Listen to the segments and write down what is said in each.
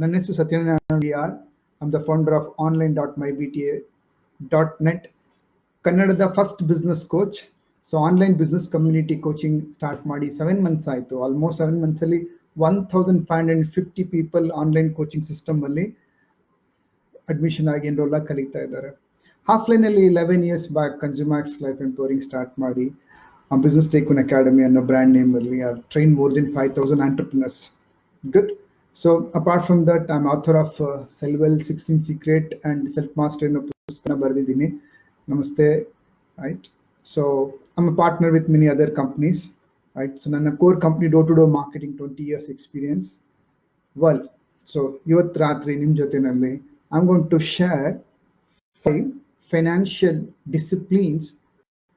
ನನ್ನ ಹೆಸರು Satyanarayana D R. I am the founder of online.mybta.net, ಕನ್ನಡದ first business coach. So online business community coaching start ಮಾಡಿ 7 months ಆಯಿತು. Almost 7 months ಅಲ್ಲಿ 1550 people online coaching system ಅಲ್ಲಿ admission ಆಗಿ ಎನ್ರೋಲ್ ಆಗಿ ಕಲಿತಾ ಇದ್ದಾರೆ. ಆಫ್ಲೈನ್ ಅಲ್ಲಿ 11 years back consumers life empowering start ಮಾಡಿ ಬಿಸ್ನೆಸ್ ಟೈಕೂನ್ ಅಕಾಡೆಮಿ ಅನ್ನೋ ಬ್ರ್ಯಾಂಡ್ ನೇಮ್ ಅಲ್ಲಿ I train more than 5000 entrepreneurs. Good. So apart from that, I'm author of Sell Well, 16 Secret and Self Mastery ಅನ್ನೋ ಪುಸ್ತಕನ ಬರೆದಿದ್ದೀನಿ. ನಮಸ್ತೆ. Right. So I'm a partner with many other companies. Right. So ನನ್ನ core company door-to-door marketing 20 years experience. Well, so ಇವತ್ತು ರಾತ್ರಿ ನಿಮ್ಮ ಜೊತೆನಲ್ಲಿ I'm going to share 5 financial disciplines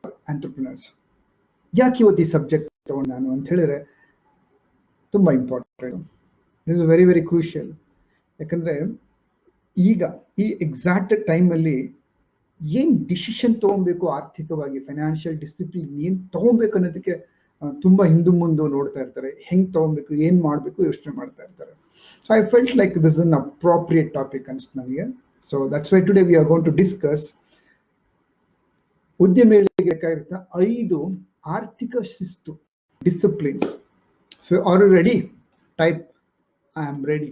for entrepreneurs. ಯಾಕೆ ಇವತ್ತು ಈ ಸಬ್ಜೆಕ್ಟ್ ತಗೊಂಡು ನಾನು ಅಂತ ಹೇಳಿದ್ರೆ ತುಂಬಾ important. This is very very crucial. ಯಾಕಂದ್ರೆ ಈಗ ಈ ಎಕ್ಸಾಕ್ಟ್ ಟೈಮಲ್ಲಿ ಏನ್ ಡಿಸಿಷನ್ ತಗೊಬೇಕು ಆರ್ಥಿಕವಾಗಿ, ಫೈನಾನ್ಷಿಯಲ್ ಡಿಸಿಪ್ಲಿನ್ ಏನ್ ತಗೊಬೇಕು ಅನ್ನೋದಕ್ಕೆ ತುಂಬಾ ಹಿಂದು ಮುಂದೆ ನೋಡ್ತಾ ಇರ್ತಾರೆ. ಹೆಂಗ್ ತಗೊಬೇಕು, ಏನ್ ಮಾಡ್ಬೇಕು ಯೋಚನೆ ಮಾಡ್ತಾ ಇರ್ತಾರೆ. So I felt like this an appropriate topic ಅನ್ಸ್ತು ನನಗೆ. So that's why today we are going to discuss ಉದ್ಯಮಿಗಳಿಗೆ ಬೇಕಾಗಿರುತ್ತ 5 ಆರ್ಥಿಕ ಶಿಸ್ತು, disciplines. So are you ready? Type I am ready.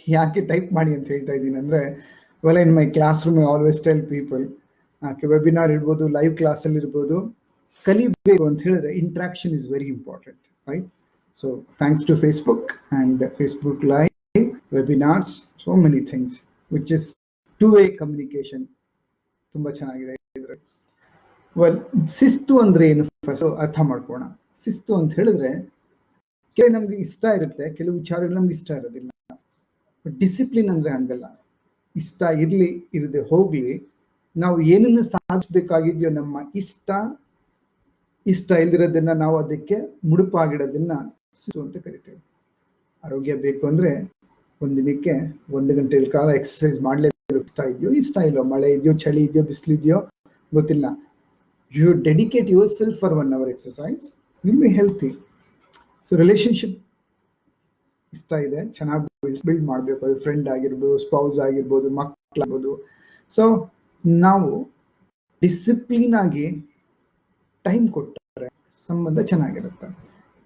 ಯಾಕೆ ಟೈಪ್ ಮಾಡಿ ಅಂತ ಹೇಳ್ತಾ ಇದ್ದೀನಿ ಅಂದ್ರೆ, well in my classroom I always tell people, webinar ಇರ್ಬೋದು, ಲೈವ್ ಕ್ಲಾಸ್ ಅಲ್ಲಿ ಇರ್ಬೋದು, ಕಲಿಬೇಕು ಅಂತ ಹೇಳಿದ್ರೆ interaction is very important, right? So thanks to Facebook and Facebook live, webinars, so many things which is two way communication. ತುಂಬಾ ಚೆನ್ನಾಗಿದೆ. Well, ಶಿಸ್ತು ಅಂದ್ರೆ ಏನು ಫಸ್ಟ್ ಅರ್ಥ ಮಾಡ್ಕೋಣ. ಶಿಸ್ತು ಅಂತ ಹೇಳಿದ್ರೆ ಕೆಲವು ನಮ್ಗೆ ಇಷ್ಟ ಇರುತ್ತೆ, ಕೆಲವು ವಿಚಾರಗಳು ನಮ್ಗೆ ಇಷ್ಟ ಇರೋದಿಲ್ಲ. ಡಿಸಿಪ್ಲಿನ್ ಅಂದ್ರೆ ಹಂಗಲ್ಲ. ಇಷ್ಟ ಇರ್ಲಿ ಇರದೆ ಹೋಗ್ಲಿ, ನಾವು ಏನನ್ನು ಸಾಧಿಸ್ಬೇಕಾಗಿದ್ಯೋ ನಮ್ಮ ಇಷ್ಟ ಇಲ್ದಿರೋದನ್ನ ನಾವು ಅದಕ್ಕೆ ಮುಡುಪಾಗಿಡೋದನ್ನ ಶಿಸ್ತು ಅಂತ ಕರಿತೇವೆ. ಆರೋಗ್ಯ ಬೇಕು ಅಂದ್ರೆ ಒಂದಿನಕ್ಕೆ 1 ಗಂಟೆ ಕಾಲ ಎಕ್ಸರ್ಸೈಸ್ ಮಾಡ್ಲೇಬೇಕು. ಇಷ್ಟ ಇಲ್ವೋ, ಮಳೆ ಇದೆಯೋ, ಚಳಿ ಇದೆಯೋ, ಬಿಸಿಲಿದೆಯೋ ಗೊತ್ತಿಲ್ಲ, you dedicate yourself for 1 hour exercise, you'll be healthy. So relationship ಇಷ್ಟ ಇದೆ, ಚೆನ್ನಾಗಿ ಬಿಲ್ಡ್ ಮಾಡಬೇಕು. ಅದು ಫ್ರೆಂಡ್ ಆಗಿರ್ಬೋದು, ಸ್ಪೌಸ್ ಆಗಿರ್ಬೋದು, ಮಕ್ಕಳಾಗ್ಬೋದು. ಸೊ ನಾವು ಡಿಸಿಪ್ಲಿನ್ ಆಗಿ ಟೈಮ್ ಕೊಟ್ಟರೆ ಸಂಬಂಧ ಚೆನ್ನಾಗಿರುತ್ತೆ.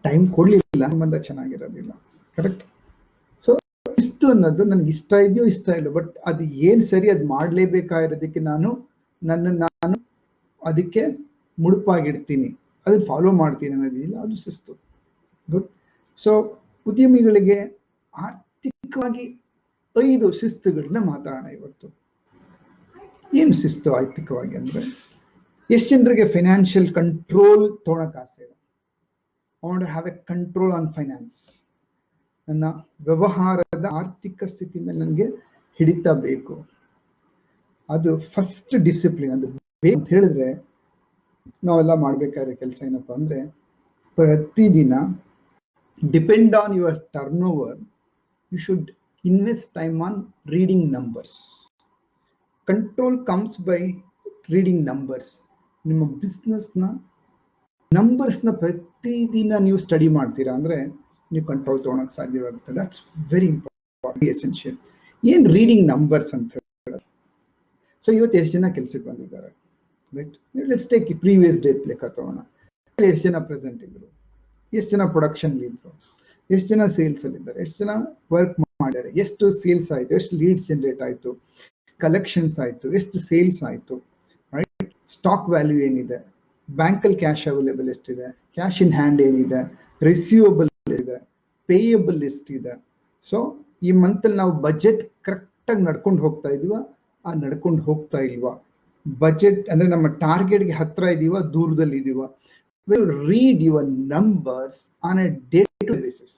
ಟೈಮ್ ಕೊಡ್ಲಿಲ್ಲ, ಸಂಬಂಧ ಚೆನ್ನಾಗಿರೋದಿಲ್ಲ. ಕರೆಕ್ಟ್? ಸೊ ಇಷ್ಟು ಅನ್ನೋದು ನನ್ಗೆ ಇಷ್ಟ ಇದೆಯೋ ಇಷ್ಟ ಇಲ್ಲ, ಬಟ್ ಅದು ಏನ್ ಸರಿ ಅದು ಮಾಡ್ಲೇಬೇಕಾಗಿರೋದಕ್ಕೆ ನಾನು ಅದಕ್ಕೆ ಮುಡುಪಾಗಿಡ್ತೀನಿ, ಅದನ್ನ ಫಾಲೋ ಮಾಡ್ತೀನಿ ಅನ್ನೋದಿಲ್ಲ, ಅದು ಶಿಸ್ತು. ಗುಡ್. ಸೊ ಉದ್ಯಮಿಗಳಿಗೆ ಆರ್ಥಿಕವಾಗಿ 5 ಶಿಸ್ತುಗಳನ್ನ ಮಾತಾಡೋಣ ಇವತ್ತು. ಏನು ಶಿಸ್ತು ಆರ್ಥಿಕವಾಗಿ ಅಂದ್ರೆ, ಎಷ್ಟು ಜನರಿಗೆ ಫೈನಾನ್ಷಿಯಲ್ ಕಂಟ್ರೋಲ್ ತೊಗೊಳಕ್ ಆಸೆ ಇದೆ? I want to have a control on finance. ನನ್ನ ವ್ಯವಹಾರದ ಆರ್ಥಿಕ ಸ್ಥಿತಿ ಮೇಲೆ ನನಗೆ ಹಿಡಿತಾ ಬೇಕು. ಅದು ಫಸ್ಟ್ ಡಿಸಿಪ್ಲಿನ್. ಅದು ಅಂತ ಹೇಳಿದ್ರೆ ನಾವೆಲ್ಲ ಮಾಡ್ಬೇಕಾದ್ರೆ ಕೆಲಸ ಏನಪ್ಪಾ ಅಂದ್ರೆ, ಪ್ರತಿದಿನ depend on your turnover, you should invest time on reading numbers. Control comes by reading numbers. ನಿಮ್ಮ ಬಿಸ್ನೆಸ್ನ ನಂಬರ್ಸ್ನ ಪ್ರತಿದಿನ ನೀವು ಸ್ಟಡಿ ಮಾಡ್ತೀರಾ ಅಂದ್ರೆ ನೀವು ಕಂಟ್ರೋಲ್ ತೊಗೊಳಕ್ ಸಾಧ್ಯವಾಗುತ್ತೆ. That's very important, essential. ಏನ್ ರೀಡಿಂಗ್ ನಂಬರ್ಸ್ ಅಂತ ಹೇಳೋದು? ಸೊ ಇವತ್ತು ಎಷ್ಟು ಜನ ಕೆಲ್ಸಕ್ಕೆ ಬಂದಿದ್ದಾರೆ? Right, let's take previous day ಲೆಕ್ಕ ತಗೋಣ. ಎಷ್ಟು ಜನ ಪ್ರೆಸೆಂಟ್ ಇದ್ರು, ಎಷ್ಟು ಜನ ಪ್ರೊಡಕ್ಷನ್ ಇದ್ರು, ಎಷ್ಟು ಜನ ಸೇಲ್ಸ್ ಅಲ್ಲಿ ಇದ್ದಾರೆ, ಎಷ್ಟು ಜನ ವರ್ಕ್ ಮಾಡಿದ್ದಾರೆ, ಎಷ್ಟು ಸೇಲ್ಸ್ ಆಯ್ತು, ಎಷ್ಟು ಲೀಡ್ಸ್ ಜನರೇಟ್ ಆಯ್ತು, ಕಲೆಕ್ಷನ್ಸ್ ಆಯ್ತು, ಎಷ್ಟು ಸೇಲ್ಸ್ ಆಯ್ತು, ರೈಟ್? ಸ್ಟಾಕ್ ವ್ಯಾಲ್ಯೂ ಏನಿದೆ, ಬ್ಯಾಂಕ್ ಅಲ್ಲಿ ಕ್ಯಾಶ್ ಅವೈಲೇಬಲ್ ಎಷ್ಟಿದೆ, ಕ್ಯಾಶ್ ಇನ್ ಹ್ಯಾಂಡ್ ಏನಿದೆ, ರಿಸೀವಬಲ್ ಇದೆ, ಪೇಯಬಲ್ ಎಷ್ಟಿದೆ. ಸೊ ಈ ಮಂತ್ ಅಲ್ಲಿ ನಾವು ಬಜೆಟ್ ಕರೆಕ್ಟ್ ಆಗಿ ನಡ್ಕೊಂಡು ಹೋಗ್ತಾ ಇದೀವ, ನಡ್ಕೊಂಡು ಹೋಗ್ತಾ ಇಲ್ವಾ? ಬಜೆಟ್ ಅಂದ್ರೆ ನಮ್ಮ ಟಾರ್ಗೆಟ್ಗೆ ಹತ್ರ ಇದೀವ, ದೂರದಲ್ಲಿ ಇದೀವ? Read your numbers on a day to basis.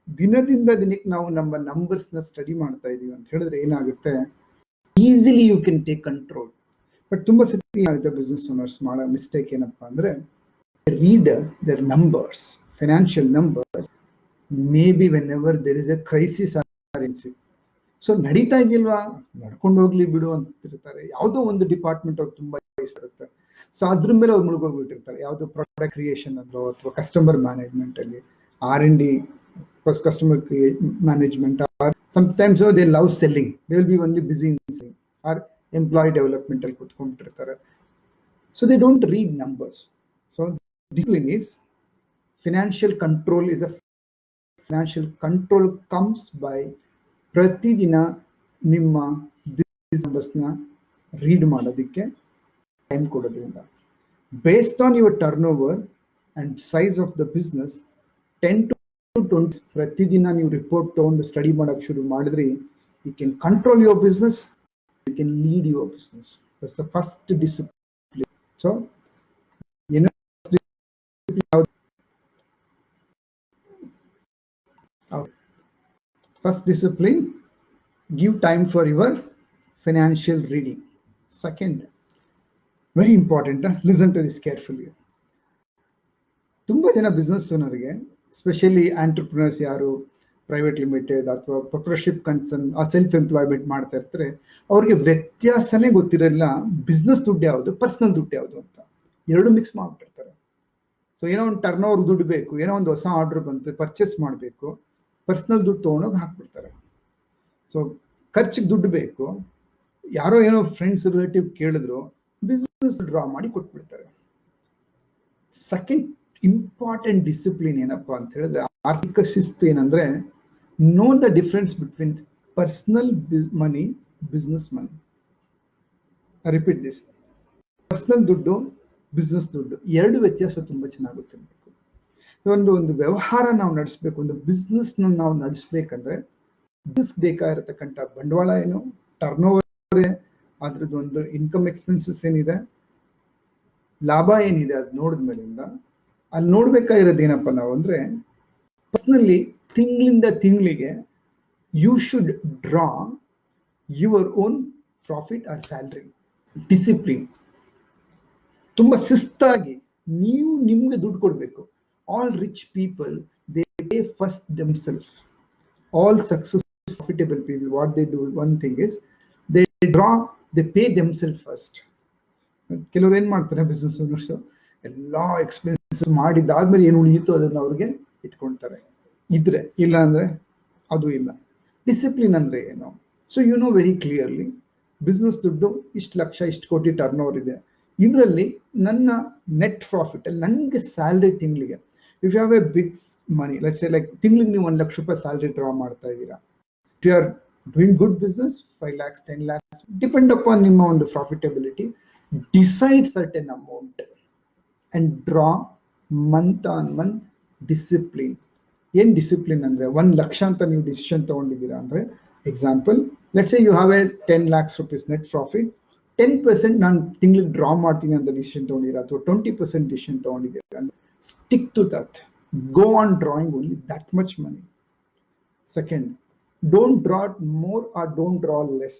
ದಿನದಿಂದ ದಿನಕ್ಕೆ ನಾವು ನಮ್ಮ ನಂಬರ್ಸ್ ನ ಸ್ಟಡಿ ಮಾಡ್ತಾ ಇದೀವಿ ಅಂತ ಹೇಳಿದ್ರೆ ಏನಾಗುತ್ತೆ, easily you can take control. But ತುಂಬಾ ಸತಿ ಆಗುತ್ತೆ ಬಿಸ್ನೆಸ್ ಓನರ್ಸ್ ಮಾಡೋ ಮಿಸ್ಟೇಕ್ ಏನಪ್ಪಾ ಅಂದ್ರೆ, read their numbers, financial numbers, maybe whenever there is a crisis or incident. So ನಡೀತಾ ಇದೆಯಲ್ವಾ, ನಡ್ಕೊಂಡು ಹೋಗ್ಲಿ ಬಿಡು ಅಂತಿರ್ತಾರೆ. ಯಾವುದೋ ಒಂದು ಡಿಪಾರ್ಟ್ಮೆಂಟ್ ಅವ್ರಿಗೆ ತುಂಬಾ ಇರುತ್ತೆ. ಸೊ ಅದ್ರ ಮೇಲೆ ಅವ್ರು ಮುಳುಗೋಗ್ಬಿಟ್ಟಿರ್ತಾರೆ. ಯಾವುದು ಪ್ರಾಡಕ್ಟ್ ಕ್ರಿಯೇಷನ್ ಅಲ್ಲೋ ಅಥವಾ ಕಸ್ಟಮರ್ ಮ್ಯಾನೇಜ್ಮೆಂಟ್ ಅಲ್ಲಿ, R&D, customer management, or sometimes they love selling. They will be only busy in selling or employee development ಅಲ್ಲಿ ಕೂತ್ಕೊಂಡಿರ್ತಾರೆ. So they don't read numbers. So discipline is financial control. Is a financial control comes by ಪ್ರತಿದಿನ ನಿಮ್ಮ ಬಿಸ್ನೆಸ್ನ read ಮಾಡೋದಕ್ಕೆ time ಕೊಡೋದ್ರಿಂದ. Based on your turn over and size of the business 10 to 20 ಪ್ರತಿದಿನ ನೀವು report ತಗೊಂಡು study ಮಾಡಕ್ಕೆ ಶುರು ಮಾಡಿದ್ರಿ, you can control your business, you can lead your business. That's the first discipline. So first discipline, give time for your financial reading. Second, very important, listen to this carefully. ತುಂಬಾ ಜನ business ಓನರ್ಗೆ, specially entrepreneurs ಯಾರು private limited ಅಥವಾ proprietorship concern ಆ self employment ಮಾಡ್ತಾ ಇರ್ತಾರೆ, ಅವ್ರಿಗೆ ವ್ಯತ್ಯಾಸನೇ ಗೊತ್ತಿರಲ್ಲ business ದುಡ್ಡು ಯಾವುದು, ಪರ್ಸನಲ್ ದುಡ್ಡು ಯಾವುದು ಅಂತ. ಎರಡು ಮಿಕ್ಸ್ ಮಾಡ್ಬಿಟ್ಟಿರ್ತಾರೆ. ಸೊ ಏನೋ ಒಂದು ಟರ್ನ್ ಓವರ್ ದುಡ್ಡು ಬೇಕು, ಏನೋ ಒಂದು ಹೊಸ ಆರ್ಡರ್ ಬಂತು, ಪರ್ಚೇಸ್ ಮಾಡಬೇಕು, ಪರ್ಸನಲ್ ದುಡ್ಡು ತೊಗೊಂಡೋಗಿ ಹಾಕ್ಬಿಡ್ತಾರೆ. ಸೊ ಖರ್ಚಿಗೆ ದುಡ್ಡು ಬೇಕು, ಯಾರೋ ಏನೋ ಫ್ರೆಂಡ್ಸ್ ರಿಲೇಟಿವ್ ಕೇಳಿದ್ರು, ಬಿಸ್ನೆಸ್ ಡ್ರಾ ಮಾಡಿ ಕೊಟ್ಬಿಡ್ತಾರೆ. ಸೆಕೆಂಡ್ ಇಂಪಾರ್ಟೆಂಟ್ ಡಿಸಿಪ್ಲಿನ್ ಏನಪ್ಪಾ ಅಂತ ಹೇಳಿದ್ರೆ, ಆರ್ಥಿಕ ಶಿಸ್ತು ಏನಂದ್ರೆ, know the difference between personal money, business money. Repeat this, personal ದುಡ್ಡು, ಬಿಸ್ನೆಸ್ ದುಡ್ಡು, ಎರಡು ವ್ಯತ್ಯಾಸ ತುಂಬಾ ಚೆನ್ನಾಗಿ ಗೊತ್ತಿರಬೇಕು. ಒಂದು ವ್ಯವಹಾರ ನಾವು ನಡೆಸಬೇಕು, ಒಂದು ಬಿಸ್ನೆಸ್ ನಾವು ನಡೆಸಬೇಕಂದ್ರೆ ಬಿಸ್ನೆಸ್ ಬೇಕಾಗಿರತಕ್ಕಂಥ ಬಂಡವಾಳ ಏನು, ಟರ್ನ್ ಓವರ್, ಅದ್ರದ್ದು ಒಂದು ಇನ್ಕಮ್ ಎಕ್ಸ್ಪೆನ್ಸಸ್ ಏನಿದೆ, ಲಾಭ ಏನಿದೆ, ಅದು ನೋಡಿದ್ಮೇಲಿಂದ ಅಲ್ಲಿ ನೋಡ್ಬೇಕಾಗಿರೋದು ಏನಪ್ಪ ನಾವು ಅಂದ್ರೆ, ಪರ್ಸನಲಿ ತಿಂಗಳಿಂದ ತಿಂಗಳಿಗೆ you should draw your own profit or salary. Discipline, ತುಂಬಾ ಶಿಸ್ತಾಗಿ ನೀವು ನಿಮ್ಗೆ ದುಡ್ಡು ಕೊಡ್ಬೇಕು. All rich people, they pay first themselves. All successful, profitable people, what they do, one thing is they pay themselves first. ಕೆಲವರು ಏನ್ ಮಾಡ್ತಾರೆ, ಬಿಸ್ನೆಸ್ ಓನರ್ಸ್ ಎಲ್ಲಾ ಎಕ್ಸ್ಪೆನ್ಸಸ್ ಮಾಡಿದ್ದಾದ್ಮೇಲೆ ಏನು ಉಳಿಯಿತು ಅದನ್ನ ಅವ್ರಿಗೆ ಇಟ್ಕೊಳ್ತಾರೆ. ಇದ್ರೆ ಇಲ್ಲ ಅಂದ್ರೆ ಅದು ಇಲ್ಲ. ಡಿಸಿಪ್ಲಿನ್ ಅಂದ್ರೆ ಏನು? So you know very clearly, business ದುಡ್ಡು ಇಷ್ಟು ಲಕ್ಷ, ಇಷ್ಟು ಕೋಟಿ ಟರ್ನ್ ಓವರ್ ಇದೆ, ಇದರಲ್ಲಿ ನನ್ನ ನೆಟ್ ಪ್ರಾಫಿಟ್ ಅಲ್ಲಿ ನನಗೆ ಸ್ಯಾಲ್ರಿ ತಿಂಗಳಿಗೆ, if you have a big money, let's say like ತಿಂಗಳಿಗೆ ನೀವು 1 ಲಕ್ಷ ರೂಪಾಯಿ ಸ್ಯಾಲ್ರಿ ಡ್ರಾ ಮಾಡ್ತಾ ಇದ್ದೀರಾ, if you are doing good business, 5 lakhs, 10 lakhs, depend upon ನಿಮ್ಮ ಒಂದು profitability, decide certain amount and draw month on month discipline. ಏನ್ discipline ಅಂದ್ರೆ, 1 ಲಕ್ಷ ಅಂತ ನೀವು ಡಿಸಿಷನ್ ತಗೊಂಡಿದ್ದೀರಾ ಅಂದ್ರೆ, example let's say you have a 10 lakhs rupees net profit, 10% ನಾನು ತಿಂಗಳಿಗೆ ಡ್ರಾ ಮಾಡ್ತೀನಿ ಅಂತ ಡಿಸಿಷನ್ ತಗೊಂಡಿದ್ದೀರಾ, ಅಥವಾ 20% ಡಿಸಿಷನ್ ತಗೊಂಡಿದ್ದೀರಾ ಅಂದ್ರೆ, stick to that. Go on drawing only that much money. Second, don't draw more or don't draw less.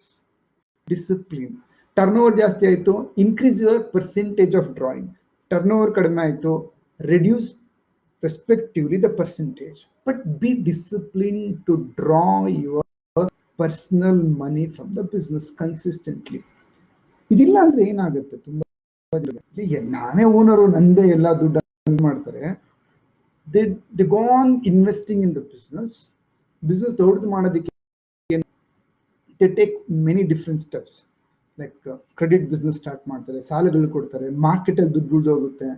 Discipline. Turnover ಜಾಸ್ತಿ ಆಯ್ತು, increase your percentage of drawing. Turnover ಕಡಿಮೆ ಆಯ್ತು, reduce respectively the percentage. But be disciplined to draw your personal money from the business consistently. ಇದಿಲ್ಲ ಅಂದ್ರೆ ಏನಾಗುತ್ತೆ, ತುಂಬಾ ನಾನೇ owner, ನಂದೇ ಎಲ್ಲ ದುಡ್ಡು ಮಾಡ್ತಾರೆ. they go on investing in the business ದೊಡ್ಡದು ಮಾಡೋದಕ್ಕೆ they take many different steps, like credit business start ಮಾಡ್ತಾರೆ, ಸಾಲಗಳು ಕೊಡ್ತಾರೆ, ಮಾರ್ಕೆಟ್ ಅಲ್ಲಿ ದುಡ್ಡು ಹೋಗುತ್ತೆ.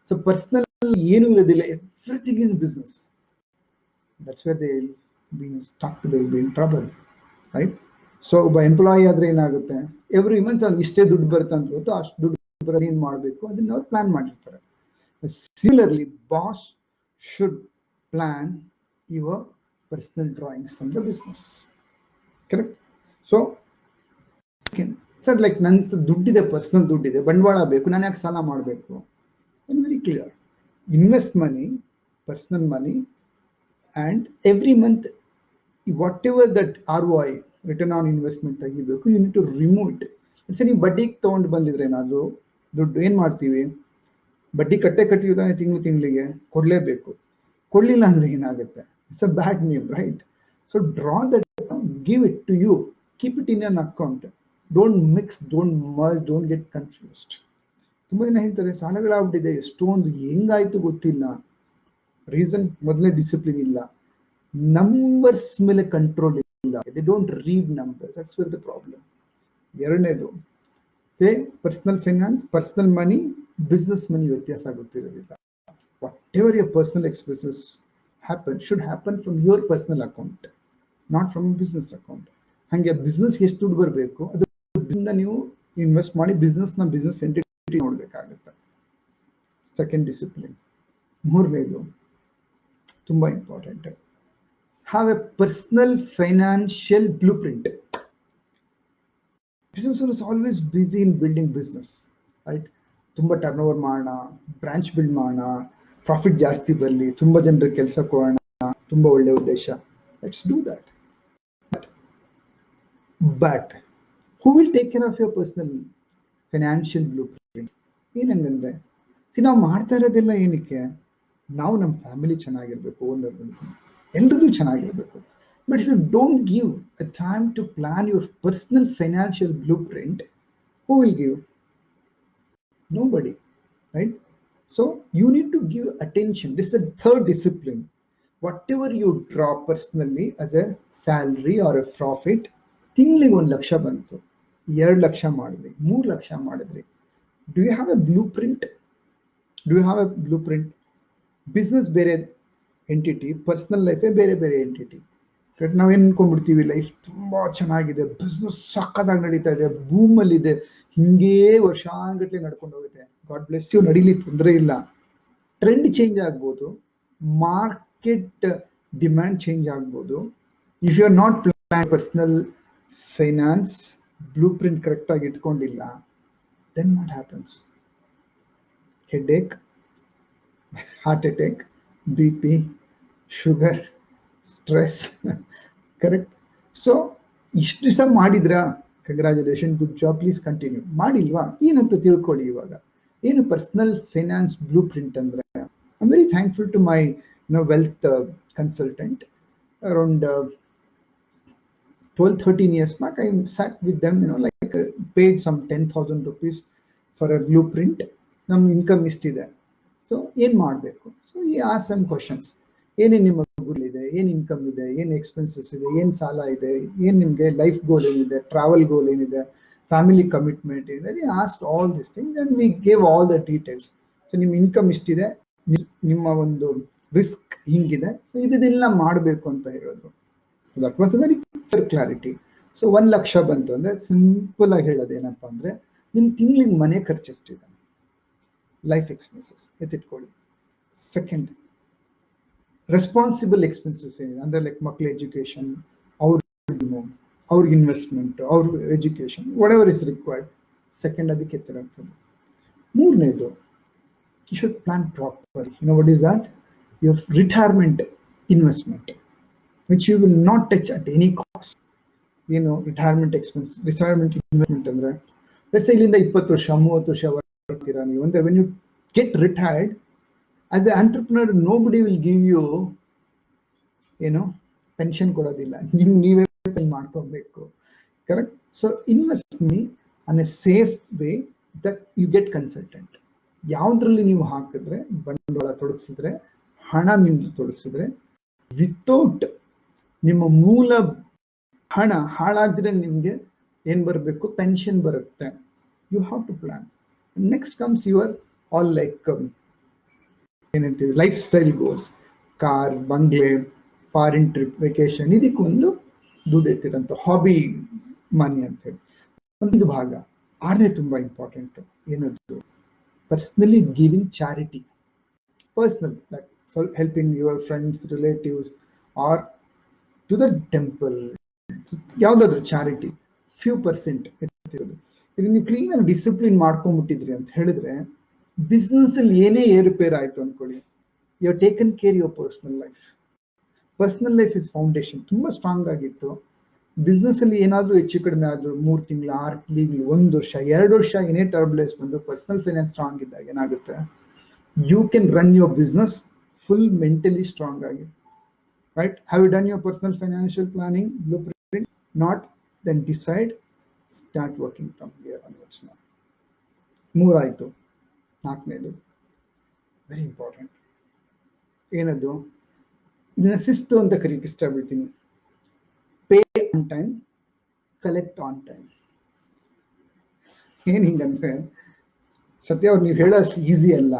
ಸೊ ಪರ್ಸನಲ್ ಏನು ಇರೋದಿಲ್ಲ, everything in business. That's where they been stuck, they will be in trouble, right? So ಒಬ್ಬ ಎಂಪ್ಲಾಯಿ ಆದ್ರೆ ಏನಾಗುತ್ತೆ, ಎವ್ರಿ ಮಂತ್ ಅವ್ನಿಗೆ ಇಷ್ಟೇ ದುಡ್ಡು ಬರುತ್ತೆ ಅಂತ ಗೊತ್ತು, ಅಷ್ಟು ದುಡ್ಡು ಏನ್ ಮಾಡ್ಬೇಕು ಅದನ್ನ ಅವ್ರು ಪ್ಲಾನ್ ಮಾಡಿರ್ತಾರೆ. Similarly, boss should plan your personal drawings from the business. Correct? So, sir, like ನನ್ನ ದುಡ್ಡಿದೆ, ಪರ್ಸನಲ್ ದುಡ್ಡಿದೆ, ಬಂಡವಾಳ ಬೇಕು, ನಾನು ಯಾಕೆ ಸಾಲ ಮಾಡಬೇಕು? Very clear. Invest money, personal money, and every month whatever that ROI, return on investment ತೆಗಿಬೇಕು, you need to remove it. ಸರಿ, ನೀವು ಬಡ್ಡಿಗೆ ತಗೊಂಡು ಬಂದಿದ್ರೆ ಏನಾದ್ರು ದುಡ್ಡು, ಏನ್ ಮಾಡ್ತೀವಿ, ಬಡ್ಡಿ ಕಟ್ಟಿವಿ ತಾನೆ, ತಿಂಗಳಿಗೆ ಕೊಡ್ಲೇಬೇಕು. ಕೊಡ್ಲಿಲ್ಲ ಅಂದ್ರೆ ಏನಾಗುತ್ತೆ, it's a bad name, right? So draw that, give it to you, keep it in an account. Don't mix, don't merge, don't get confused. ತುಂಬಾ ಜನ ಹೇಳ್ತಾರೆ ಸಾಲಗಳಾಗ್ಬಿಟ್ಟಿದೆ, ಎಷ್ಟೊಂದು ಹೆಂಗಾಯ್ತು ಗೊತ್ತಿಲ್ಲ. ರೀಸನ್ ಮೊದಲನೇ ಡಿಸಿಪ್ಲಿನ್ ಇಲ್ಲ, ನಂಬರ್ಸ್ ಮೇಲೆ ಕಂಟ್ರೋಲ್ ಇಲ್ಲ, they don't read numbers, that's where the problem. ಎರಡನೇದು ಸೇ ಪರ್ಸನಲ್ ಫೈನಾನ್ಸ್, ಪರ್ಸನಲ್ ಮನಿ, ಬಿಸ್ನೆಸ್ ಮನಿ ವ್ಯತ್ಯಾಸ ಗೊತ್ತಿರೋದಿಲ್ಲ. Whatever your personal expenses should happen from your personal account, not from a business account. ಹಂಗೆ ಬಿಸ್ನೆಸ್ಗೆ ಎಷ್ಟು ದುಡ್ಡು ಬರಬೇಕು ಅದರಿಂದ ನೀವು ಇನ್ವೆಸ್ಟ್ ಮಾಡಿ ಬಿಸ್ನೆಸ್ನ ಬಿಸ್ನೆಸ್ ಎಂಟಿಟಿ ನೋಡ್ಬೇಕಾಗುತ್ತೆ. Second discipline. ಮೂರನೇದು ತುಂಬಾ important, have a personal financial blueprint. Business owner is always busy in building business, right? ತುಂಬಾ ಟರ್ನ್ ಓವರ್ ಮಾಡೋಣ, ಬ್ರಾಂಚ್ ಬಿಲ್ಡ್ ಮಾಡೋಣ, ಪ್ರಾಫಿಟ್ ಜಾಸ್ತಿ ಬರಲಿ, ತುಂಬಾ ಜನರಿಗೆ ಕೆಲಸ ಕೊಡೋಣ, ತುಂಬಾ ಒಳ್ಳೆ ಉದ್ದೇಶ. Let's do that. But who will take care of your personal financial blueprint? ಏನಂಗಂದ್ರೆ ನಾವು ಮಾಡ್ತಾ ಇರೋದೆಲ್ಲ ಏನಕ್ಕೆ? ನಾವು ನಮ್ಮ ಫ್ಯಾಮಿಲಿ ಚೆನ್ನಾಗಿರ್ಬೇಕು, ಓನರ್ಗಳು ಎಲ್ರಿಗೂ ಚೆನ್ನಾಗಿರ್ಬೇಕು. But if you don't give a time to plan your personal financial blueprint, who will give? Nobody, right? So you need to give attention. This is the third discipline. Whatever you draw personally as a salary or a profit, ತಿಂಗಳಿಗೆ 1 ಲಕ್ಷ ಬಂತು, 2 ಲಕ್ಷ ಮಾಡಿದ್ರಿ, 3 ಲಕ್ಷ ಮಾಡಿದ್ರಿ. Do you have a blueprint? Do you have a blueprint? Business ಬೇರೆ entity, personal ಲೈಫೇ ಬೇರೆ ಬೇರೆ entity. ನಾವೇನ್ ಅನ್ಕೊಂಡ್ಬಿಡ್ತೀವಿ, life ತುಂಬಾ ಚೆನ್ನಾಗಿದೆ, ಬಿಸ್ನೆಸ್ ಸಕ್ಕದಾಗಿ ನಡೀತಾ ಇದೆ, ಬೂಮಲ್ಲಿ ಇದೆ, ಹಿಂಗೇ ವರ್ಷಾನ್ಗಟ್ಲೆ ನಡ್ಕೊಂಡು ಹೋಗುತ್ತೆ. ಗಾಡ್ ಬ್ಲೆಸ್ ಯು, ನಡೀಲಿ, ತೊಂದರೆ ಇಲ್ಲ. ಟ್ರೆಂಡ್ ಚೇಂಜ್ ಆಗ್ಬೋದು, ಮಾರ್ಕೆಟ್ ಡಿಮ್ಯಾಂಡ್ ಚೇಂಜ್ ಆಗ್ಬೋದು. If you are not plan personal finance blueprint correct ಆಗಿ ಇಟ್ಕೊಂಡಿಲ್ಲ, then what happens? Headache, heart attack, BP, sugar, stress. Correct? So ಇಷ್ಟು ದಿವಸ ಮಾಡಿದ್ರಾ? Congratulation, good job, please continue. ಮಾಡಿಲ್ವಾ? ಏನಂತ ತಿಳ್ಕೊಳ್ಳಿ. ಇವಾಗ ಏನು ಪರ್ಸನಲ್ ಫೈನಾನ್ಸ್ ಬ್ಲೂ ಪ್ರಿಂಟ್ ಅಂದ್ರೆ, I am very thankful to my wealth consultant. Around 12-13 years back, I sat with them, paid some 10,000 rupees for a blueprint. ನಮ್ಮ ಇನ್ಕಮ್ ಇಷ್ಟಿದೆ, ಸೊ ಏನ್ ಮಾಡಬೇಕು? So ಈ ಆಸ್ಕ್ ಸಮ್ ಕ್ವಶನ್ಸ್. ಏನೇನು ನಿಮ್ಮ ಗೋಲ್ ಇದೆ, ಏನ್ income ಇದೆ, ಏನ್ ಎಕ್ಸ್ಪೆನ್ಸಸ್ ಇದೆ, ಏನ್ ಸಾಲ ಇದೆ, ಏನ್ ನಿಮ್ಗೆ ಲೈಫ್ ಗೋಲ್ ಏನಿದೆ, ಟ್ರಾವೆಲ್ ಗೋಲ್ ಏನಿದೆ, ಫ್ಯಾಮಿಲಿ ಕಮಿಟ್ಮೆಂಟ್ ಇದೆ. Ask all this things and we gave all the details. So ನಿಮ್ಮ ಇನ್ಕಮ್ ಇಷ್ಟಿದೆ, ನಿಮ್ಮ ಒಂದು ರಿಸ್ಕ್ ಹಿಂಗಿದೆ, ಸೊ ಇದೆಲ್ಲ ಮಾಡಬೇಕು ಅಂತ ಹೇಳೋದು. That was a very clarity. So 1 lakh ಬಂತು ಅಂದ್ರೆ ಸಿಂಪಲ್ ಆಗಿ ಹೇಳೋದೇನಪ್ಪಾ ಅಂದ್ರೆ, ನಿಮ್ ತಿಂಗಳಿಗೆ ಮನೆ ಖರ್ಚು ಎಷ್ಟಿದೆ, ಲೈಫ್ ಎಕ್ಸ್ಪೆನ್ಸಸ್ ಎತ್ತಿಟ್ಕೊಳ್ಳಿ. ಸೆಕೆಂಡ್, ರೆಸ್ಪಾನ್ಸಿಬಲ್ ಎಕ್ಸ್ಪೆನ್ಸಸ್ ಏನಿದೆ ಅಂದ್ರೆ ಲೈಕ್ ಮಕ್ಳ ಎಜುಕೇಶನ್, ಅವ್ರಿಗೆ ಇನ್ವೆಸ್ಟ್ಮೆಂಟ್, ಅವ್ರ education, whatever is required. Second, ಅದಕ್ಕೆ ಎತ್ತಿರಾಗ್ತದೆ. ಮೂರನೇದು, you should plan proper. What is that? Your retirement investment, which you will not touch at any cost. Retirement expense, retirement investment ಅಂದ್ರೆ, let's say ಇಲ್ಲಿಂದ 20 ವರ್ಷ 30 ವರ್ಷ ಬರ್ತೀರಾ ನೀವು ಅಂದ್ರೆ, when you get retired as an entrepreneur, nobody will give you pension ಕೊಡೋದಿಲ್ಲ, ನೀವೇ ಮಾಡ್ಕೊಬೇಕು. Correct? So invest money on a safe way that you get consultant. ಯಾವ್ದ್ರಲ್ಲಿ ನೀವು ಹಾಕಿದ್ರೆ, ಬಂಡವಾಳ ತೊಡಗಿಸಿದ್ರೆ, ಹಣ ನಿಮ್ದು ತೊಡಗಿಸಿದ್ರೆ, ವಿತೌಟ್ ನಿಮ್ಮ ಮೂಲ ಹಣ ಹಾಳಾದ್ರೆ ನಿಮ್ಗೆ ಏನ್ ಬರಬೇಕು? ಪೆನ್ಷನ್ ಬರುತ್ತೆ. You have to plan. Next comes your all like ಏನಂತೀವಿ, lifestyle goals, car, bungalow, foreign trip, vacation. ಇದಕ್ಕೊಂದು ದುಡ್ಡು ಎತ್ತಿರಂತ ಹಾಬಿ ಮನಿ ಅಂತ ಹೇಳಿ ಒಂದು ಭಾಗ. ಆರನೇ ತುಂಬಾ ಇಂಪಾರ್ಟೆಂಟ್, ಏನದು? Personally giving charity. Personal, like helping your friends, relatives, or to the temple, ಯಾವ್ದಾದ್ರು ಚಾರಿಟಿ, ಫ್ಯೂ ಪರ್ಸೆಂಟ್ ಎತ್ತಿರೋದು. ಇದು ನೀವು ಕ್ಲೀನ್ ಆಗಿ ಡಿಸಿಪ್ಲಿನ್ ಮಾಡ್ಕೊಂಡ್ಬಿಟ್ಟಿದ್ರಿ ಅಂತ ಹೇಳಿದ್ರೆ, ಬಿಸ್ನೆಸ್ ಅಲ್ಲಿ ಏನೇ ಏರುಪೇರು ಆಯ್ತು ಅನ್ಕೊಳ್ಳಿ, you have taken care your personal life. Personal life is foundation. ತುಂಬಾ ಸ್ಟ್ರಾಂಗ್ ಆಗಿತ್ತು. ಬಿಸ್ನೆಸ್ ಅಲ್ಲಿ ಏನಾದ್ರೂ ಹೆಚ್ಚು ಕಡಿಮೆ ಆದ್ರೂ 3 ತಿಂಗಳು, 6 ತಿಂಗಳು, 1 ವರ್ಷ, 2 ವರ್ಷ ಏನೇ ಟರ್ಬುಲೆನ್ಸ್ ಬಂದು ಪರ್ಸನಲ್ ಫೈನಾನ್ಸ್ ಸ್ಟ್ರಾಂಗ್ ಇದ್ದಾಗ ಏನಾಗುತ್ತೆ? You can run your business full mentally strong ಆಗಿ. Right? Have you done your personal financial planning blueprint? Not? Then decide, start working from here onwards now. ಮೂರಾಯ್ತು. ನಾಲ್ಕನೇದು ವೆರಿ ಇಂಪಾರ್ಟೆಂಟ್. ಏನದು? ಇದನ್ನ ಶಿಸ್ತು ಅಂತ ಕರೀಲಿಕ್ಕೆ ಇಷ್ಟಪಡ್ತೀನಿ. Pay on time, collect on time. ಏನ್ ಹಿಂಗಂದ್ರೆ ಸತ್ಯ ಅವ್ರು ನೀವು ಹೇಳೋಷ್ಟು ಈಸಿ ಅಲ್ಲ.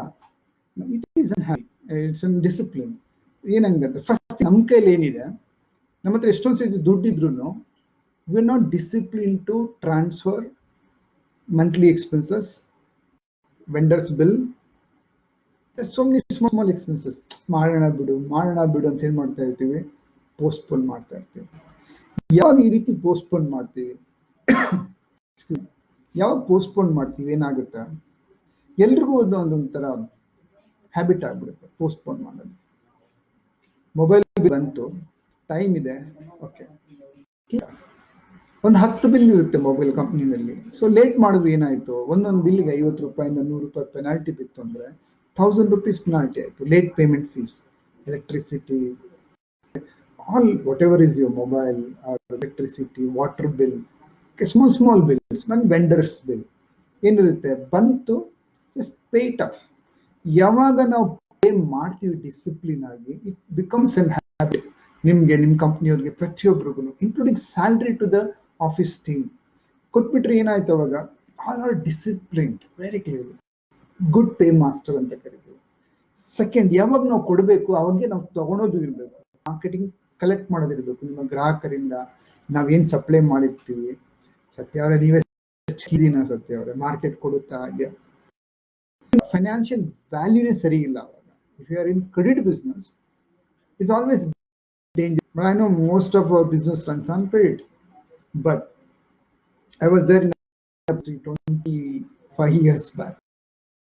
It is an habit, it's an discipline. ಏನಂಗಂದ್ರೆ ಫಸ್ಟ್ ನಮ್ಮ ಕೈಲಿ ಏನಿದೆ, ನಮ್ಮ ಹತ್ರ ಎಷ್ಟೊಂದು ಸತಿ ದುಡ್ಡಿದ್ರು we are not discipline to transfer monthly expenses, vendors bill, so many small expenses. ಮಾಡೋಣ ಬಿಡು ಅಂತ ಹೇಳಿ ಮಾಡ್ತಾ ಇರ್ತೀವಿ, ಪೋಸ್ಟ್ಪೋನ್ ಮಾಡ್ತಾ ಇರ್ತೀವಿ. ಯಾವಾಗ ಈ ರೀತಿ ಪೋಸ್ಟ್ಪೋನ್ ಮಾಡ್ತೀವಿ, ಯಾವಾಗ ಪೋಸ್ಟ್ಪೋನ್ ಮಾಡ್ತೀವಿ ಏನಾಗುತ್ತೆ, ಎಲ್ರಿಗೂ ಒಂದೊಂಥರ ಹ್ಯಾಬಿಟ್ ಆಗ್ಬಿಡುತ್ತೆ ಪೋಸ್ಟ್ಪೋನ್ ಮಾಡೋದು. ಮೊಬೈಲ್ ಬಂತು, ಟೈಮ್ ಇದೆ, ಓಕೆ, ಒಂದು 10 ಬಿಲ್ ಇರುತ್ತೆ ಮೊಬೈಲ್ ಕಂಪ್ನಿನಲ್ಲಿ. ಸೊ ಲೇಟ್ ಮಾಡಿದ್ರು ಏನಾಯ್ತು, ಒಂದೊಂದು ಬಿಲ್ಗೆ 50 ರೂಪಾಯಿಂದ 100 ರೂಪಾಯಿ ಪೆನಾಲ್ಟಿ ಬಿತ್ತು ಅಂದ್ರೆ 1000 rupees penalty ಆಯಿತು. Late payment fees, electricity, all what ever is your mobile R electricity, water bill, small bills, ನನ್ನ ವೆಂಡರ್ಸ್ ಬಿಲ್ ಏನಿರುತ್ತೆ ಬಂತು, ಜಸ್ಟ್ ಪೇ ಇಟ್ ಆಫ್. ಯಾವಾಗ ನಾವು ಪೇ ಮಾಡ್ತೀವಿ ಡಿಸಿಪ್ಲಿನ್ ಆಗಿ, ಇಟ್ ಬಿಕಮ್ಸ್ ಎನ್ ಹ್ಯಾಬಿಟ್. ನಿಮ್ಗೆ, ನಿಮ್ಮ ಕಂಪ್ನಿಯವ್ರಿಗೆ, ಪ್ರತಿಯೊಬ್ಬರಿಗೂ, including salary to the office team ಕೊಟ್ಬಿಟ್ರೆ ಏನಾಯ್ತು, ಅವಾಗ all are disciplined, very clearly. Good pay master ಅಂತ ಕರಿತೀವಿ. ಸೆಕೆಂಡ್, ಯಾವಾಗ ನಾವು ಕೊಡಬೇಕು ಅವಾಗೆ ನಾವು ತಗೊಳೋದು ಇರಬೇಕು. ಮಾರ್ಕೆಟಿಂಗ್ ಕಲೆಕ್ಟ್ ಮಾಡೋದಿರ್ಬೇಕು. ನಿಮ್ಮ ಗ್ರಾಹಕರಿಂದ ನಾವೇನ್ ಸಪ್ಲೈ ಮಾಡಿರ್ತೀವಿ, ಸತ್ಯ ಅವರೇ ನೀವೇ ಸತ್ಯ ಅವರೇ ಮಾರ್ಕೆಟ್ ಕೊಡುತ್ತಾ, ಫೈನಾನ್ಷಿಯಲ್ ವ್ಯಾಲ್ಯೂನೇ ಸರಿ ಇಲ್ಲ ಅವಾಗ. If you are in credit business, it's always danger. But I know most of our business runs on credit. But I was there in 25 years back.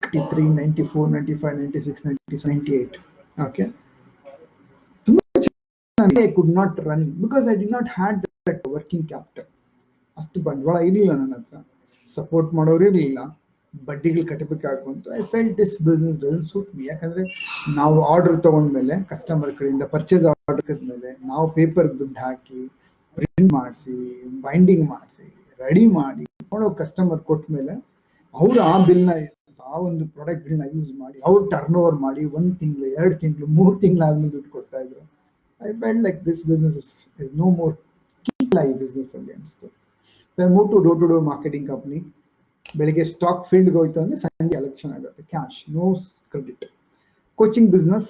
93, 94, 95, 96, 97, 98. Okay. I could not run because I did not have that working capital. ಅಷ್ಟು ಬಂಡವಾಳ ಇರಲಿಲ್ಲ ನನ್ನ ಹತ್ರ, support ಮಾಡೋರು ಇರಲಿಲ್ಲ, ಬಡ್ಡಿಗಳು ಕಟ್ಟಬೇಕಾಗುವಂತ. I felt this business doesn't suit me. ಯಾಕಂದ್ರೆ ನಾವು ಆರ್ಡರ್ ತಗೊಂಡ್ಮೇಲೆ, ಕಸ್ಟಮರ್ ಕಡೆಯಿಂದ ಪರ್ಚೇಸ್ ಆರ್ಡರ್ ಮೇಲೆ ನಾವು ಪೇಪರ್ ದುಡ್ಡು ಹಾಕಿ, ಪ್ರಿಂಟ್ ಮಾಡಿಸಿ, ಬೈಂಡಿಂಗ್ ಮಾಡಿಸಿ, ರೆಡಿ ಮಾಡಿ ಕೊಡೋ ಕಸ್ಟಮರ್ ಕೊಟ್ಟ ಮೇಲೆ ಅವರು ಆ ಬಿಲ್ನ, ಆ ಒಂದು ಪ್ರಾಡಕ್ಟ್ ಬಿಲ್ನ ಯೂಸ್ ಮಾಡಿ ಅವ್ರು ಟರ್ನ್ ಓವರ್ ಮಾಡಿ 1 ತಿಂಗಳು, 2 ತಿಂಗಳು, 3 ತಿಂಗಳಾದ್ಮೇಲೆ ದುಡ್ಡು ಕೊಡ್ತಾ ಇದ್ರು. I felt like this business is no more life business ಅಲ್ಲಿ ಅನಿಸ್ತು. So I move to door marketing company. ಬೆಳಿಗ್ಗೆ ಸ್ಟಾಕ್ ಫೀಲ್ಡ್ಗೆ ಹೋಯ್ತು ಅಂದ್ರೆ ಸಂಜೆ ಎಲೆಕ್ಷನ್ ಆಗುತ್ತೆ, cash, no credit. Coaching business,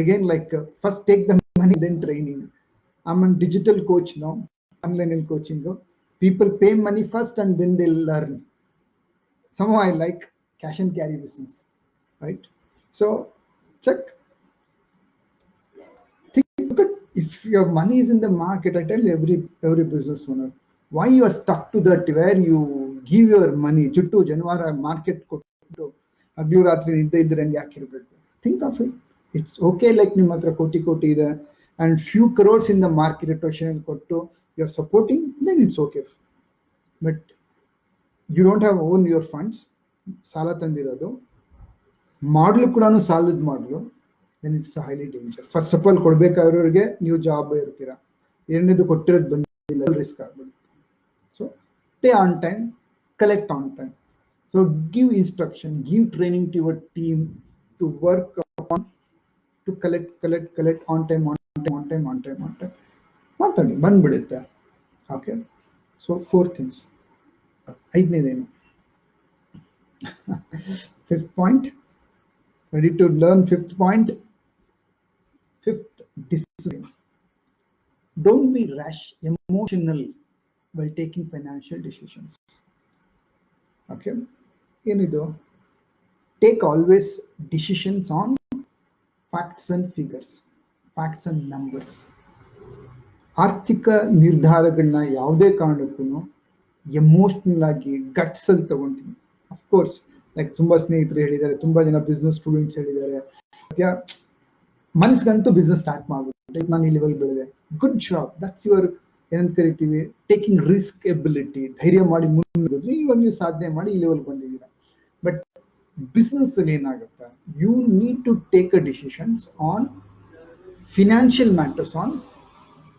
again like first take the money then training. I am digital coach now, online coaching. People pay money first and then they learn. Somehow I like cash and carry business, right? So check, look at, if your money is in the market, I tell every business owner, why you are stuck to that, where you give your money chuttu janwar market kottu haglu ratri nidde idrange hakirbeku. Think of it, it's okay, like ನಿಮ್ಮ ಹತ್ರ ಕೋಟಿ ಇದೆ and few crores in the market rotation kottu you are supporting, then it's okay. But you don't have own your funds, ಸಾಲ ತಂದಿರೋದು, ಮಾಡ್ಲು ಕೂಡ ಸಾಲದ ಮಾಡ್ಲು, then it's a highly danger. First of all ಕೊಡ್ಬೇಕಾಗಿರೋರಿಗೆ ನೀವು ಜಾಬ್ ಇರ್ತೀರಾ, ಎರಡನೇದು ಕೊಟ್ಟಿರೋದು ಬಂದಿಲ್ಲ, ರಿಸ್ಕ್ ಆಗ್ಬಿಡುತ್ತೆ. So pay on time, collect on time. So give instruction, give training to your team to work on, to collect on time. ಮಾತಾಡಿ ಬಂದ್ಬಿಡುತ್ತೆ. Okay, so 4 things. 5ನೇದೇನು? 5th point, ready to learn 5th point. 5th, discipline. Don't be rash, emotional while taking financial decisions. Okay, ಏನಿದು? Take always decisions on facts and figures, facts and numbers. ಆರ್ಥಿಕ ನಿರ್ಧಾರಗಳನ್ನ ಯಾವುದೇ ಕಾರಣಕ್ಕೂ emotional ಆಗಿ guts ಅಲ್ಲಿ ತಗೊಂತೀನಿ. Of course, like ತುಂಬಾ ಸ್ನೇಹಿತರು ಹೇಳಿದ್ದಾರೆ, ತುಂಬಾ ಜನ ಬಿಸ್ನೆಸ್ ಸ್ಟೂಡೆಂಟ್ಸ್ ಹೇಳಿದ್ದಾರೆ, ಮನಸ್ಗಂತೂ ಬಿಸ್ನೆಸ್ ಸ್ಟಾರ್ಟ್ ಮಾಡ್ಬಿಟ್ಟು ನಾನು ಈ ಲೆವೆಲ್ ಬೆಳೆದೆ, ಗುಡ್ ಜಾಬ್, ದಟ್ಸ್ ಯುವರ್ ಏನಂತ ಕರಿತೀವಿ ಟೇಕಿಂಗ್ ರಿಸ್ಕ್ ಎಬಿಲಿಟಿ. ಧೈರ್ಯ ಮಾಡಿ ಮುಂದೆ ಇವಾಗ ನೀವು ಸಾಧನೆ ಮಾಡಿ ಈ ಲೆವೆಲ್ ಬಂದಿದ್ದೀರಾ. ಬಟ್ ಬಿಸ್ನೆಸ್ ಅಲ್ಲಿ ಏನಾಗುತ್ತೆ, you need to take a decisions on financial matters, on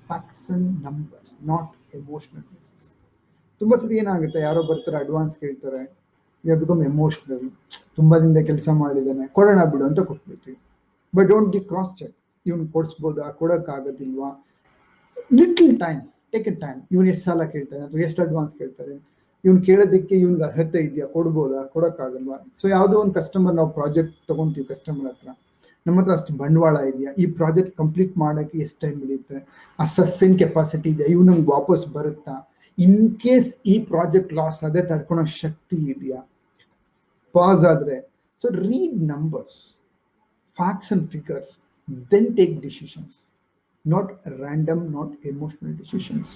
facts and numbers, not emotional basis. ತುಂಬಾ ಸತಿ ಏನಾಗುತ್ತೆ, ಯಾರೋ ಬರ್ತಾರೆ, ಅಡ್ವಾನ್ಸ್ ಕೇಳ್ತಾರೆ, ಯು ಹ್ಯಾವ್ ಬಿಕಮ್ ಎಮೋಷನಲ್. ತುಂಬಾ ದಿನದ ಕೆಲಸ ಮಾಡಿದ್ದಾನೆ, ಕೊಡೋಣ ಬಿಡು ಅಂತ ಕೊಟ್ಬಿಡ್ತೀವಿ. ಬಟ್ ಡೋಂಟ್ ಗಿ ಕ್ರಾಸ್ ಚೆಕ್, ಇವ್ನು ಕೊಡಿಸ್ಬೋದಾ, ಕೊಡೋಕ್ಕಾಗೋದಿಲ್ವಾ, little time, take a time. ಇವ್ನು ಎಷ್ಟು ಸಾಲ ಕೇಳ್ತಾನೆ ಅಥವಾ ಎಷ್ಟು ಅಡ್ವಾನ್ಸ್ ಕೇಳ್ತಾರೆ, ಇವ್ನು ಕೇಳೋದಕ್ಕೆ ಇವ್ನಿಗೆ ಅರ್ಹತೆ ಇದೆಯಾ, ಕೊಡ್ಬೋದಾ, ಕೊಡೋಕ್ಕಾಗಲ್ವಾ. ಸೊ ಯಾವುದೋ ಒಂದು ಕಸ್ಟಮರ್, ನಾವು ಪ್ರಾಜೆಕ್ಟ್ ತಗೊಂತೀವಿ ಕಸ್ಟಮರ್ ಹತ್ರ, ನಮ್ಮ ಹತ್ರ ಅಷ್ಟು ಬಂಡವಾಳ ಇದೆಯಾ, ಈ ಪ್ರಾಜೆಕ್ಟ್ ಕಂಪ್ಲೀಟ್ ಮಾಡೋಕ್ಕೆ ಎಷ್ಟು ಟೈಮ್ ಹಿಡಿಯುತ್ತೆ, ಆ ಸಸ್ಟೈನ್ ಕೆಪಾಸಿಟಿ ಇದೆಯಾ, ಇವ್ ನಮ್ಗೆ ವಾಪಸ್ ಬರುತ್ತಾ, ಇನ್ ಕೇಸ್ ಈ ಪ್ರಾಜೆಕ್ಟ್ ಲಾಸ್ ಆದ್ರೆ ತಡ್ಕೊಳೋ ಶಕ್ತಿ ಇದೆಯಾ, ಪಾಸ್ ಆದ್ರೆ. So read numbers, facts and figures, then take decisions, not random, not emotional decisions.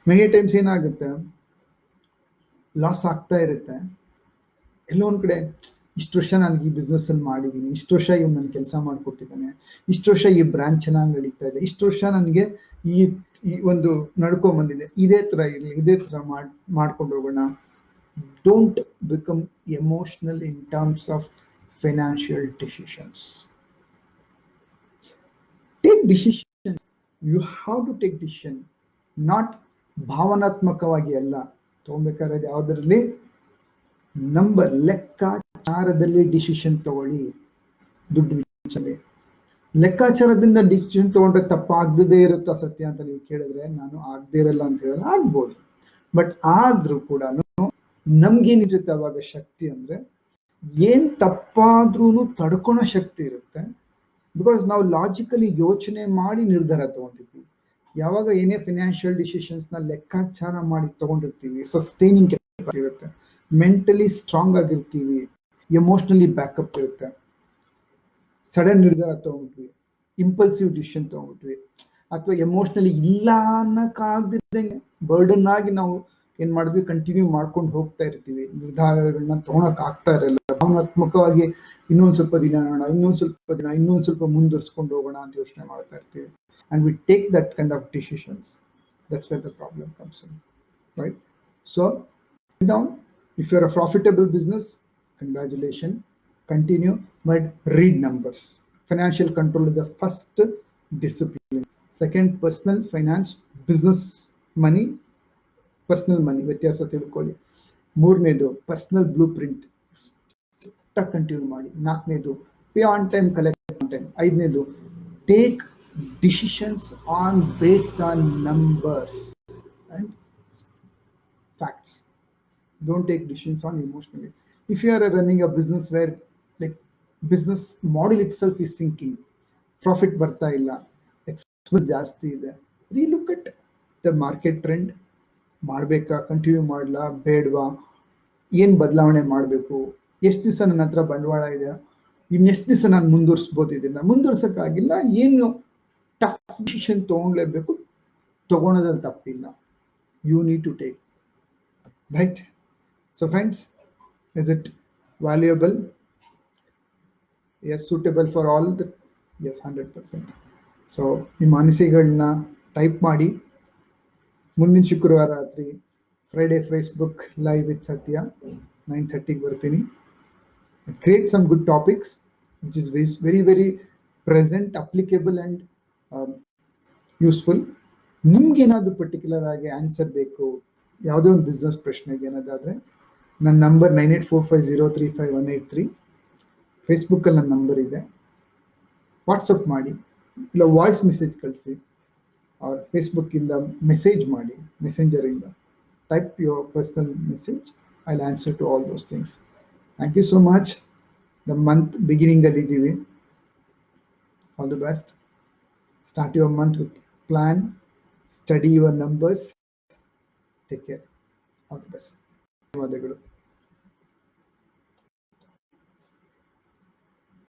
Many times ಏನಾಗುತ್ತೆ, ಲಾಸ್ ಆಗ್ತಾ ಇರುತ್ತೆ, ಎಲ್ಲೋ ಒಂದ್ ಕಡೆ ಇಷ್ಟು ವರ್ಷ ನನಗೆ ಈ ಬಿಸ್ನೆಸ್ ಅಲ್ಲಿ ಮಾಡಿದ್ದೀನಿ, ಇಷ್ಟು ವರ್ಷ ಇವ್ ನನ್ ಕೆಲಸ ಮಾಡಿಕೊಟ್ಟಿದ್ದಾನೆ, ಇಷ್ಟು ವರ್ಷ ಈ ಬ್ರಾಂಚ್ ಚೆನ್ನಾಗಿ ನಡೀತಾ ಇದೆ, ಇಷ್ಟು ವರ್ಷ ನನಗೆ ಈ ಒಂದು ನಡ್ಕೊಂಡ್ ಬಂದಿದೆ, ಇದೇ ತರ ಇರಲಿ, ಇದೇ ತರ ಮಾಡ್ಕೊಂಡು ಹೋಗೋಣ. Don't become emotional in terms of financial decisions. Take decisions, you have to take decision, not ಭಾವನಾತ್ಮಕವಾಗಿ ಅಲ್ಲ ತಗೊಬೇಕಾದ್ರೆ. ಯಾವುದರಲ್ಲಿ ನಂಬರ್, ಲೆಕ್ಕಾಚಾರದಲ್ಲಿ ಡಿಸಿಷನ್ ತಗೊಳ್ಳಿ. ದುಡ್ಡು ವಿಚಾರದಲ್ಲಿ ಲೆಕ್ಕಾಚಾರದಿಂದ ಡಿಸಿಷನ್ ತಗೊಂಡ್ರೆ ತಪ್ಪಾಗದೇ ಇರುತ್ತಾ ಸತ್ಯ ಅಂತ ನೀವು ಕೇಳಿದ್ರೆ, ನಾನು ಆಗದೇ ಇರಲ್ಲ ಅಂತ ಹೇಳಲ್ಲ, ಆಗ್ಬೋದು. ಬಟ್ ಆದ್ರೂ ಕೂಡ ನಮ್ಗೇನಿರುತ್ತೆ ಅವಾಗ ಶಕ್ತಿ ಅಂದ್ರೆ, ಏನ್ ತಪ್ಪಾದ್ರೂ ತಡ್ಕೊಳೋ ಶಕ್ತಿ ಇರುತ್ತೆ. ಬಿಕಾಸ್ ನಾವು ಲಾಜಿಕಲಿ ಯೋಚನೆ ಮಾಡಿ ನಿರ್ಧಾರ ತಗೊಂಡಿರ್ತೀವಿ. ಯಾವಾಗ ಏನೇ ಫಿನಾನ್ಷಿಯಲ್ ಡಿಸಿಷನ್ಸ್ ನ ಲೆಕ್ಕಾಚಾರ ಮಾಡಿ ತಗೊಂಡಿರ್ತೀವಿ, ಸಸ್ಟೈನಿಂಗ್ ಕೆಪಾಸಿಟಿ ಇರುತ್ತೆ, ಮೆಂಟಲಿ ಸ್ಟ್ರಾಂಗ್ ಆಗಿರ್ತೀವಿ, ಎಮೋಷನಲಿ ಬ್ಯಾಕಪ್ ಇರುತ್ತೆ. ಸಡನ್ ನಿರ್ಧಾರ ತಗೊಂಡ್ಬಿಟ್ವಿ, ಇಂಪಲ್ಸಿವ್ ಡಿಸಿಷನ್ ತಗೊಂಡ್ಬಿಟ್ವಿ, ಅಥವಾ ಎಮೋಷನಲಿ ಇಲ್ಲ ಅನ್ನಕ್ಕಾಗದಿದ್ದಂಗೆ ಬರ್ಡನ್ ಆಗಿ ನಾವು ಏನ್ ಮಾಡಿದ್ವಿ, ಕಂಟಿನ್ಯೂ ಮಾಡ್ಕೊಂಡು ಹೋಗ್ತಾ ಇರ್ತೀವಿ, ನಿರ್ಧಾರಗಳನ್ನ ತಗೊಳಕ್ ಆಗ್ತಾ ಇರಲ್ಲ. ಭಾವನಾತ್ಮಕವಾಗಿ ಇನ್ನೊಂದ್ ಸ್ವಲ್ಪ ದಿನ ನೋಡೋಣ, ಇನ್ನೊಂದ್ ಸ್ವಲ್ಪ ಮುಂದುವರ್ಸ್ಕೊಂಡು ಹೋಗೋಣ ಅಂತ ಯೋಚನೆ ಮಾಡ್ತಾ ಇರ್ತೀವಿ. And we take that kind of decisions. That's where the problem comes in, right? So sit down. If you're a profitable business, congratulations, continue, but read numbers. Financial control is the first discipline. Second, personal finance, business money, personal money, ವ್ಯತ್ಯಾಸ ತಿಳ್ಕೊಳ್ಳಿ. ಮೂರನೇದು personal blue print continue ಮಾಡಿ. ನಾಲ್ಕನೇದು pay on time, collect on time. ಐದನೇದು take decisions on based on numbers and facts. Don't take decisions on emotionally. If you are running a business where like business model itself is sinking, profit ಬರ್ತಾ ಇಲ್ಲ, expense ಜಾಸ್ತಿ ಇದೆ, relook at the market trend. ಮಾಡ್ಬೇಕಾ, continue ಮಾಡ್ಲಾ, ಬೇಡವಾ, ಏನ್ ಬದಲಾವಣೆ ಮಾಡಬೇಕು, ಎಷ್ಟು ದಿವಸ ನನ್ನ ಹತ್ರ ಬಂಡವಾಳ ಇದೆ, ಇನ್ನೆಷ್ಟು ದಿವಸ ನಾನು ಮುಂದುವರ್ಸ್ಬೋದು, ಇದನ್ನ ಮುಂದುವರ್ಸಕ್ಕಾಗಿಲ್ಲ, ಏನು ಟಫ್ ಡಿಸಿಷನ್ ತಗೊಳ್ಲೇಬೇಕು, ತಗೊಳೋದ್ರಲ್ಲಿ ತಪ್ಪಿಲ್ಲ. You need to take, right? So friends, is it valuable? Yes, suitable for all? Yes, 100%. So ನಿಮ್ಮ ಅನಿಸಿಕೆಗಳನ್ನ ಟೈಪ್ ಮಾಡಿ. ಮುಂದಿನ ಶುಕ್ರವಾರ ರಾತ್ರಿ ಫ್ರೈಡೆ ಫೇಸ್ಬುಕ್ ಲೈವ್ ವಿತ್ ಸತ್ಯ 9:30 ಬರ್ತೀನಿ. Create some good topics which is very very present, applicable and useful. ನಿಮ್ಗೆ ಏನಾದ್ರು particular ಆಗಿ ಆನ್ಸರ್ ಬೇಕು, ಯಾವುದೋ ಒಂದು ಬಿಸ್ನೆಸ್ ಪ್ರಶ್ನೆಗೆ ಏನಾದಾದ್ರೆ, ನನ್ನ ನಂಬರ್ 9845035183. ಫೇಸ್ಬುಕ್ಕಲ್ಲಿ ನನ್ನ ನಂಬರ್ ಇದೆ, ವಾಟ್ಸಪ್ ಮಾಡಿ, ಇಲ್ಲ ವಾಯ್ಸ್ ಮೆಸೇಜ್ ಕಳಿಸಿ, ಅವ್ರ ಫೇಸ್ಬುಕ್ಕಿಂದ ಮೆಸೇಜ್ ಮಾಡಿ, ಮೆಸೆಂಜರಿಂದ type your personal message. I will answer to all those things. Thank you so much. The month ಬಿಗಿನಿಂಗಲ್ಲಿ ಇದ್ದೀವಿ. All the best. Start your month with plan, study your numbers, take care, all the best. ಧನ್ಯವಾದಗಳು.